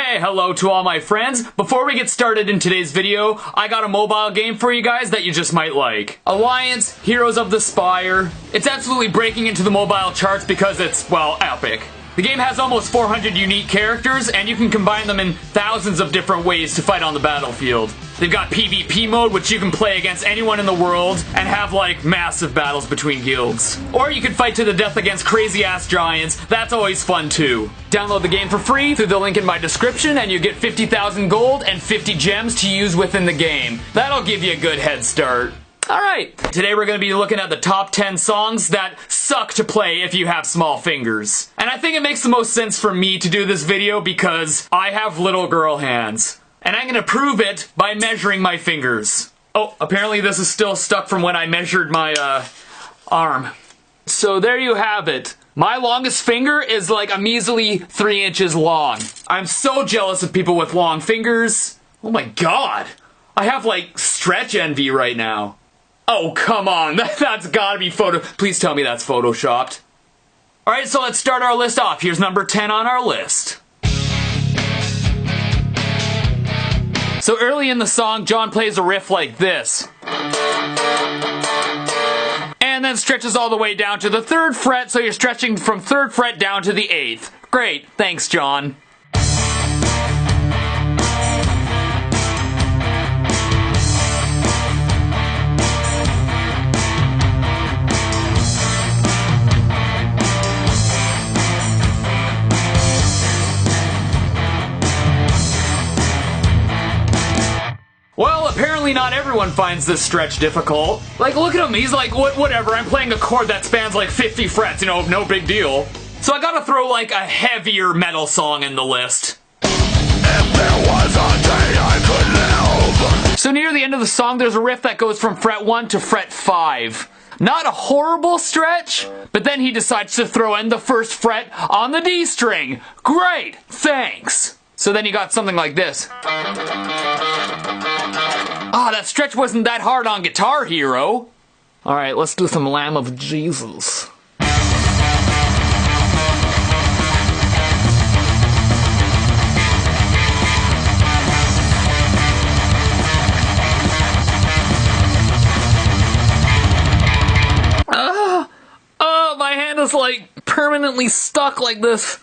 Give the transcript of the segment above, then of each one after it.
Hey, hello to all my friends. Before we get started in today's video, I got a mobile game for you guys that you just might like. Alliance Heroes of the Spire. It's absolutely breaking into the mobile charts because it's, well, epic. The game has almost 400 unique characters, and you can combine them in thousands of different ways to fight on the battlefield. They've got PvP mode, which you can play against anyone in the world and have, like, massive battles between guilds. Or you can fight to the death against crazy-ass giants. That's always fun, too. Download the game for free through the link in my description, and you get 50,000 gold and 50 gems to use within the game. That'll give you a good head start. Alright, today we're going to be looking at the top 10 songs that suck to play if you have small fingers. And I think it makes the most sense for me to do this video because I have little girl hands. And I'm going to prove it by measuring my fingers. Oh, apparently this is still stuck from when I measured my, arm. So there you have it. My longest finger is like a measly 3 inches long. I'm so jealous of people with long fingers. Oh my god. I have like stretch envy right now. Oh, come on. That's gotta be Please tell me that's photoshopped. Alright, so let's start our list off. Here's number 10 on our list. So early in the song, John plays a riff like this. And then stretches all the way down to the 3rd fret, so you're stretching from 3rd fret down to the 8th. Great. Thanks, John. Well, apparently not everyone finds this stretch difficult. Like, look at him, he's like, whatever, I'm playing a chord that spans like 50 frets, you know, no big deal. So I gotta throw like a heavier metal song in the list. If there was a day I could live. So near the end of the song, there's a riff that goes from fret 1 to fret 5. Not a horrible stretch, but then he decides to throw in the 1st fret on the D string. Great, thanks. So then you got something like this. Ah, that stretch wasn't that hard on Guitar Hero. Alright, let's do some Lamb of Jesus. Oh, my hand is like permanently stuck like this.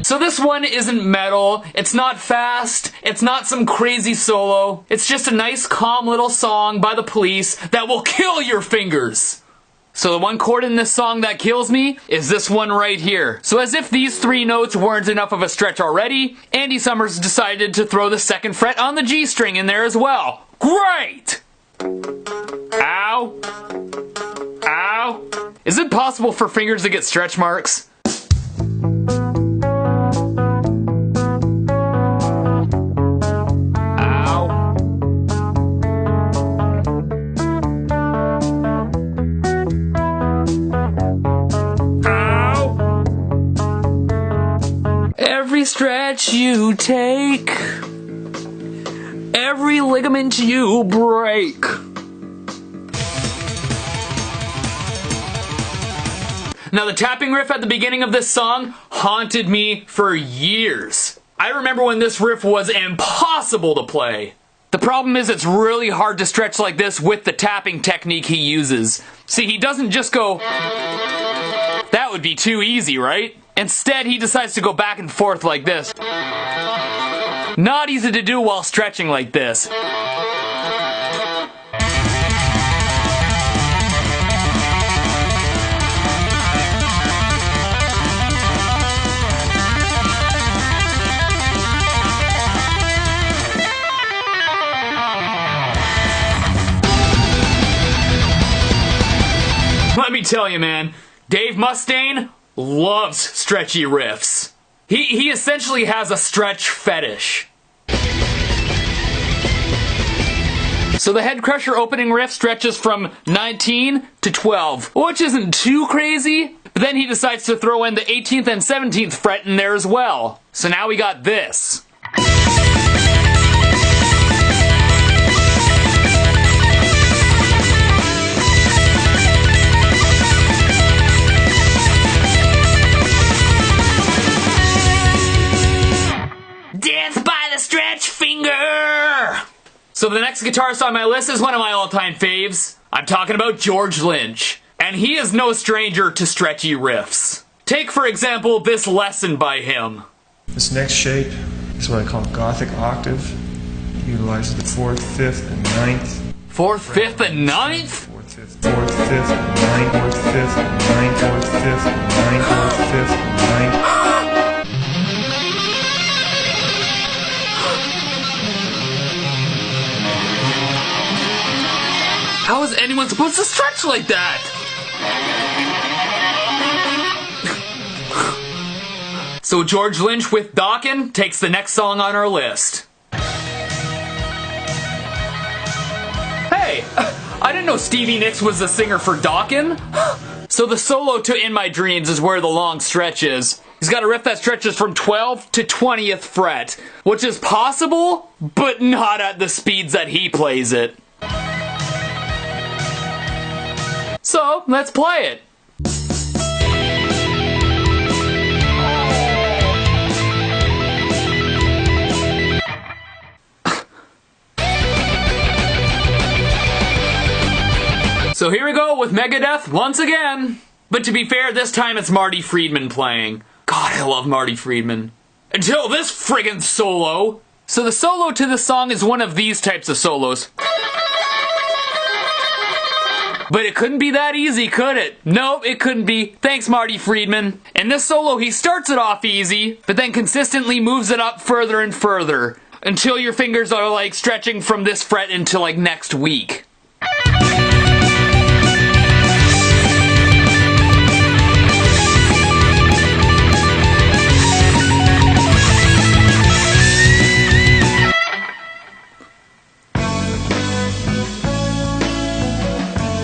So this one isn't metal, it's not fast, it's not some crazy solo, it's just a nice calm little song by the Police that will kill your fingers. So the one chord in this song that kills me is this one right here. So as if these 3 notes weren't enough of a stretch already, Andy Summers decided to throw the 2nd fret on the G string in there as well. Great! Ow. Ow. Is it possible for fingers to get stretch marks? Every stretch you take, every ligament you break. Now the tapping riff at the beginning of this song haunted me for years. I remember when this riff was impossible to play. The problem is it's really hard to stretch like this with the tapping technique he uses. See, he doesn't just go... That would be too easy, right? Instead, he decides to go back and forth like this. Not easy to do while stretching like this. Let me tell you, man, Dave Mustaine loves stretchy riffs. He essentially has a stretch fetish. So the Head Crusher opening riff stretches from 19 to 12, which isn't too crazy, but then he decides to throw in the 18th and 17th fret in there as well. So now we got this. So the next guitarist on my list is one of my all-time faves. I'm talking about George Lynch. And he is no stranger to stretchy riffs. Take, for example, this Lesson by him. This next shape is what I call Gothic octave. It utilizes the 4th, 5th, and 9th. 4th, 5th, and 9th? 4th, 5th, 5th, and 9th, 4th, 5th, and 9th, 4th, 5th, and 9th, 4th, 5th, and 9th. How is anyone supposed to stretch like that? So George Lynch with Dokken takes the next song on our list. Hey, I didn't know Stevie Nicks was the singer for Dokken. So the solo to In My Dreams is where the long stretch is. He's got a riff that stretches from 12th to 20th fret, which is possible, but not at the speeds that he plays it. So, let's play it. So here we go with Megadeth once again. But to be fair, this time it's Marty Friedman playing. God, I love Marty Friedman. Until this friggin' solo. So the solo to this song is one of these types of solos. But it couldn't be that easy, could it? Nope, it couldn't be. Thanks, Marty Friedman. In this solo, he starts it off easy, but then consistently moves it up further and further, until your fingers are like stretching from this fret into like next week.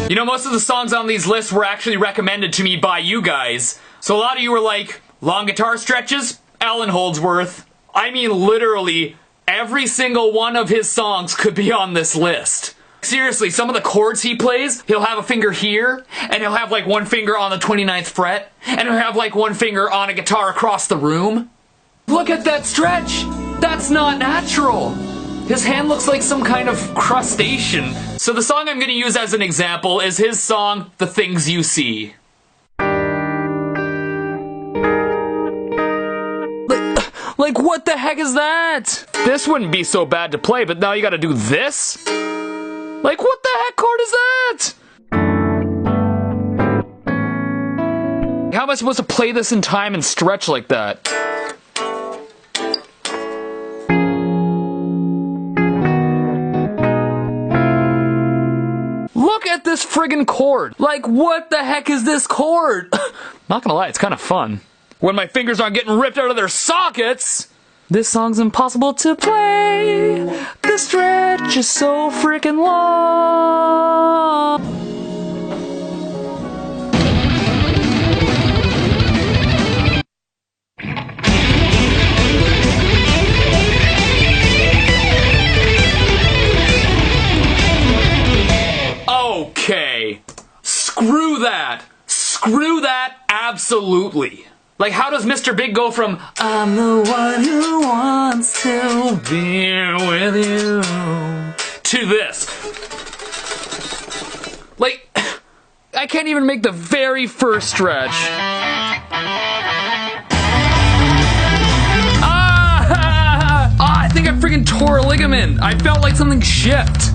You know, most of the songs on these lists were actually recommended to me by you guys. So a lot of you were like, long guitar stretches? Alan Holdsworth. I mean, literally, every single one of his songs could be on this list. Seriously, some of the chords he plays, he'll have a finger here, and he'll have like one finger on the 29th fret, and he'll have like one finger on a guitar across the room. Look at that stretch! That's not natural! His hand looks like some kind of crustacean. So the song I'm gonna use as an example is his song, The Things You See. Like what the heck is that? This wouldn't be so bad to play, but now you gotta do this? Like what the heck chord is that? How am I supposed to play this in time and stretch like that? Look at this friggin' chord. Like, what the heck is this chord? Not gonna lie, it's kind of fun. When my fingers aren't getting ripped out of their sockets. This song's impossible to play. The stretch is so freaking long. Okay, screw that. Screw that absolutely. Like, how does Mr. Big go from I'm the one who wants to be with you to this? Like, I can't even make the very first stretch. I think I freaking tore a ligament. I felt like something shift.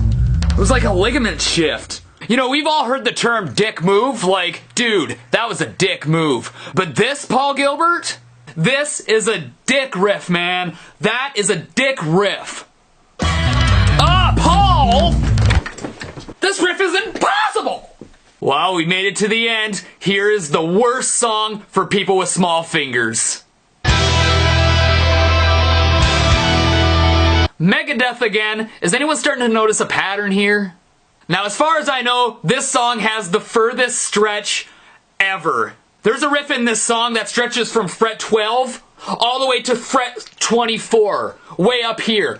It was like a ligament shift. You know, we've all heard the term dick move, like, dude, that was a dick move. But this, Paul Gilbert, this is a dick riff, man. That is a dick riff. Paul! This riff is impossible! Well, we made it to the end. Here is the worst song for people with small fingers. Megadeth again. Is anyone starting to notice a pattern here? Now, as far as I know, this song has the furthest stretch ever. There's a riff in this song that stretches from fret 12 all the way to fret 24, way up here.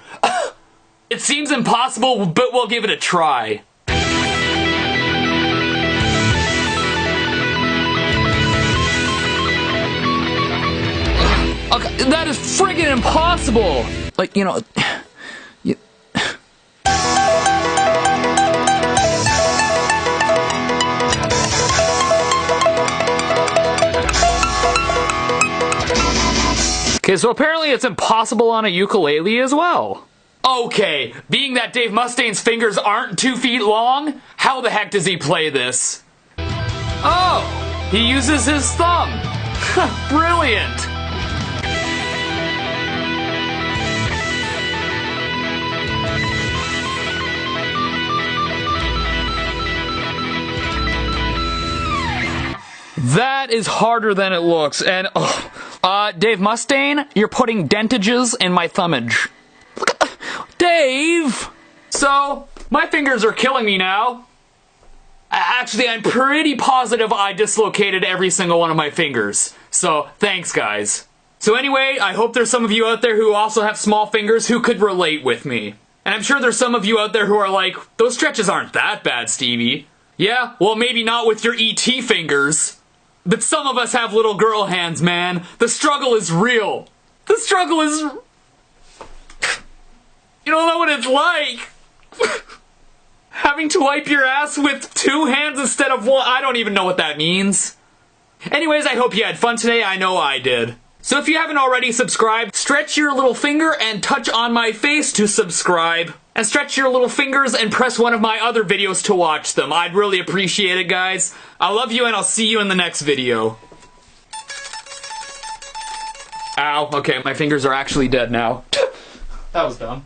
It seems impossible, but we'll give it a try. Okay, that is friggin' impossible! Like, you know... Okay, so apparently it's impossible on a ukulele as well. Okay, being that Dave Mustaine's fingers aren't 2 feet long, how the heck does he play this? Oh, he uses his thumb. Brilliant. That is harder than it looks, and Dave Mustaine, you're putting dentages in my thumbage. Dave! So, my fingers are killing me now. Actually, I'm pretty positive I dislocated every single one of my fingers. So, thanks guys. So anyway, I hope there's some of you out there who also have small fingers who could relate with me. And I'm sure there's some of you out there who are like, those stretches aren't that bad, Stevie. Yeah, well maybe not with your ET fingers. But some of us have little girl hands, man. The struggle is real. The struggle is... You don't know what it's like. Having to wipe your ass with 2 hands instead of 1. I don't even know what that means. Anyways, I hope you had fun today. I know I did. So if you haven't already subscribed, stretch your little finger and touch on my face to subscribe. And stretch your little fingers and press one of my other videos to watch them. I'd really appreciate it, guys. I love you and I'll see you in the next video. Ow, okay, my fingers are actually dead now. That was dumb.